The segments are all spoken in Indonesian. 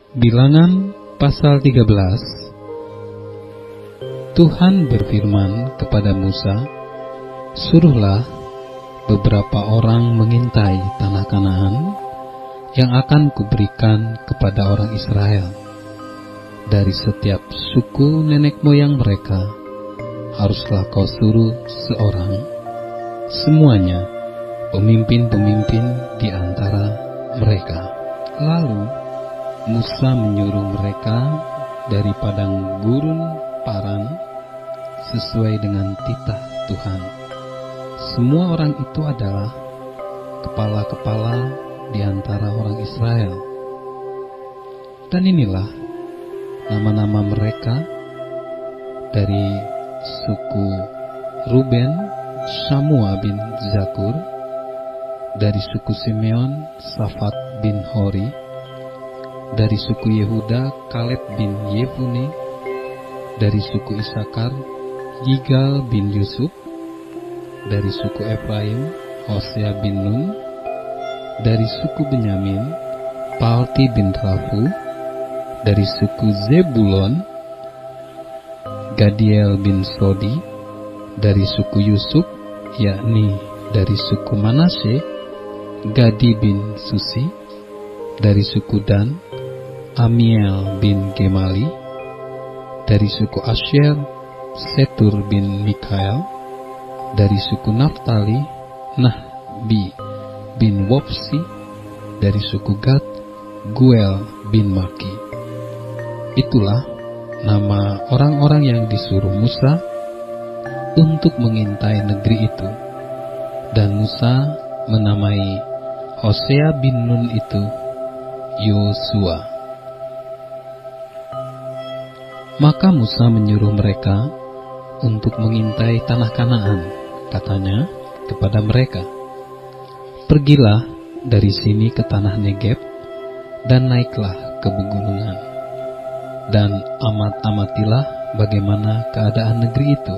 Bilangan pasal 13. Tuhan berfirman kepada Musa, "Suruhlah beberapa orang mengintai tanah Kanaan yang akan kuberikan kepada orang Israel. Dari setiap suku nenek moyang mereka, haruslah kau suruh seorang, semuanya pemimpin-pemimpin di antara mereka." Lalu Musa menyuruh mereka dari padang gurun Paran sesuai dengan titah Tuhan. Semua orang itu adalah kepala-kepala di antara orang Israel. Dan inilah nama-nama mereka: dari suku Ruben, Samua bin Zakur; dari suku Simeon, Safat bin Hori; dari suku Yehuda, Kaleb bin Yefune; dari suku Isakar, Yigal bin Yusuf; dari suku Efraim, Hosea bin Nun; dari suku Benyamin, Palti bin Rafu; dari suku Zebulon, Gadiel bin Sodi; dari suku Yusuf, yakni dari suku Manasye, Gadi bin Susi; dari suku Dan, Amiel bin Gemali; dari suku Asyer, Setur bin Mikael; dari suku Naftali, Nahbi bin Wopsi; dari suku Gad, Guel bin Maki. Itulah nama orang-orang yang disuruh Musa untuk mengintai negeri itu. Dan Musa menamai Hosea bin Nun itu Yosua. Maka Musa menyuruh mereka untuk mengintai tanah Kanaan. Katanya kepada mereka, "Pergilah dari sini ke tanah Negeb, dan naiklah ke pegunungan, dan amatilah bagaimana keadaan negeri itu.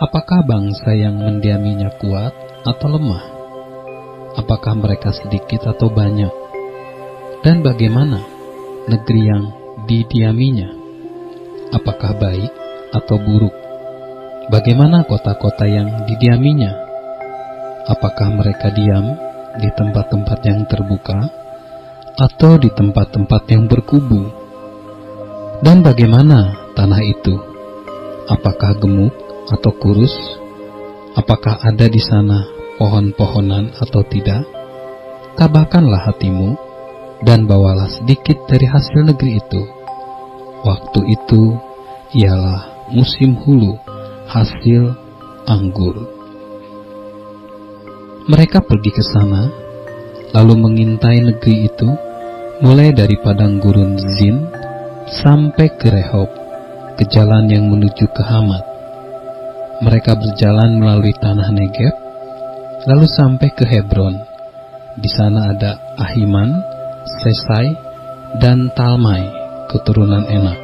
Apakah bangsa yang mendiaminya kuat atau lemah? Apakah mereka sedikit atau banyak? Dan bagaimana negeri yang didiaminya? Apakah baik atau buruk? Bagaimana kota-kota yang didiaminya? Apakah mereka diam di tempat-tempat yang terbuka atau di tempat-tempat yang berkubu? Dan bagaimana tanah itu? Apakah gemuk atau kurus? Apakah ada di sana pohon-pohonan atau tidak? Tabahkanlah hatimu dan bawalah sedikit dari hasil negeri itu. Waktu itu ialah musim hulu hasil anggur." Mereka pergi ke sana, lalu mengintai negeri itu, mulai dari padang gurun Zin sampai ke Rehob, ke jalan yang menuju ke Hamat. Mereka berjalan melalui tanah Negeb, lalu sampai ke Hebron. Di sana ada Ahiman, Sesai, dan Talmai, keturunan Enak.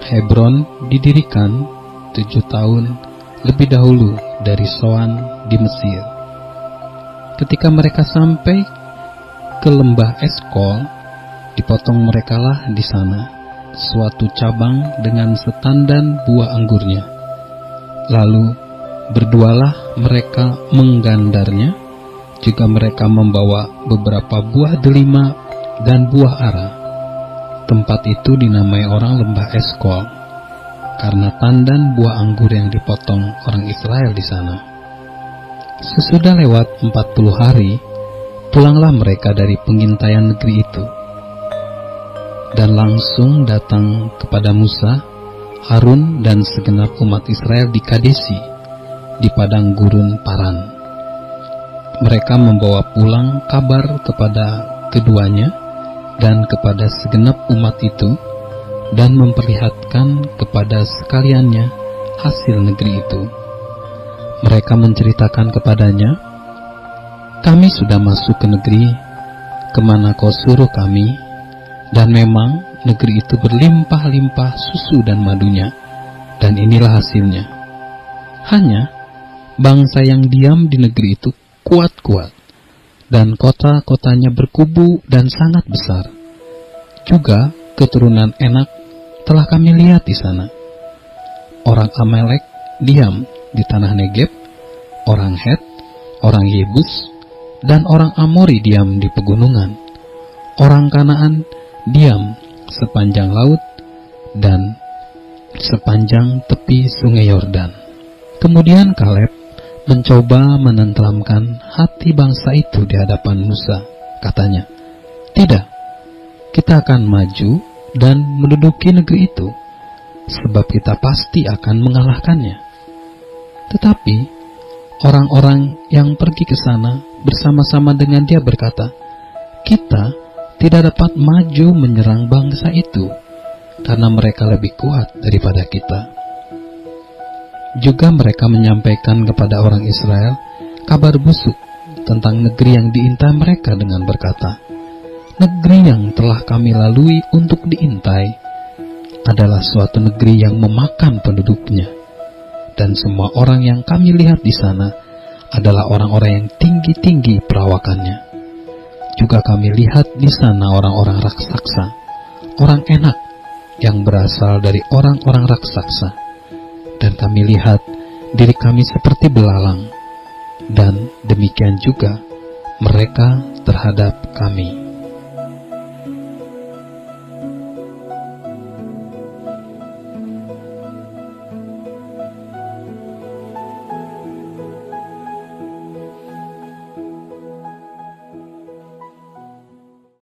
Hebron didirikan 7 tahun lebih dahulu dari Soan di Mesir. Ketika mereka sampai ke lembah Eskol, dipotong merekalah di sana suatu cabang dengan setandan buah anggurnya. Lalu berdualah mereka menggandarnya, juga mereka membawa beberapa buah delima dan buah ara. Tempat itu dinamai orang lembah Eskol, karena tandan buah anggur yang dipotong orang Israel di sana. Sesudah lewat 40 hari, pulanglah mereka dari pengintaian negeri itu, dan langsung datang kepada Musa, Harun, dan segenap umat Israel di Kadesi, di padang gurun Paran. Mereka membawa pulang kabar kepada keduanya dan kepada segenap umat itu, dan memperlihatkan kepada sekaliannya hasil negeri itu. Mereka menceritakan kepadanya, "Kami sudah masuk ke negeri kemana kau suruh kami, dan memang negeri itu berlimpah-limpah susu dan madunya, dan inilah hasilnya. Hanya bangsa yang diam di negeri itu kuat-kuat, dan kota-kotanya berkubu dan sangat besar. Juga keturunan Enak telah kami lihat di sana. Orang Amalek diam di tanah Negeb, orang Het, orang Yebus, dan orang Amori diam di pegunungan. Orang Kanaan diam sepanjang laut dan sepanjang tepi sungai Yordan. Kemudian Kaleb mencoba menenteramkan hati bangsa itu di hadapan Musa. Katanya, "Tidak, kita akan maju dan menduduki negeri itu, sebab kita pasti akan mengalahkannya." Tetapi orang-orang yang pergi ke sana bersama-sama dengan dia berkata, "Kita tidak dapat maju menyerang bangsa itu, karena mereka lebih kuat daripada kita." Juga mereka menyampaikan kepada orang Israel kabar busuk tentang negeri yang diintai mereka dengan berkata, "Negeri yang telah kami lalui untuk diintai adalah suatu negeri yang memakan penduduknya, dan semua orang yang kami lihat di sana adalah orang-orang yang tinggi-tinggi perawakannya. Juga kami lihat di sana orang-orang raksasa, orang Enak yang berasal dari orang-orang raksasa, dan kami lihat diri kami seperti belalang, dan demikian juga mereka terhadap kami."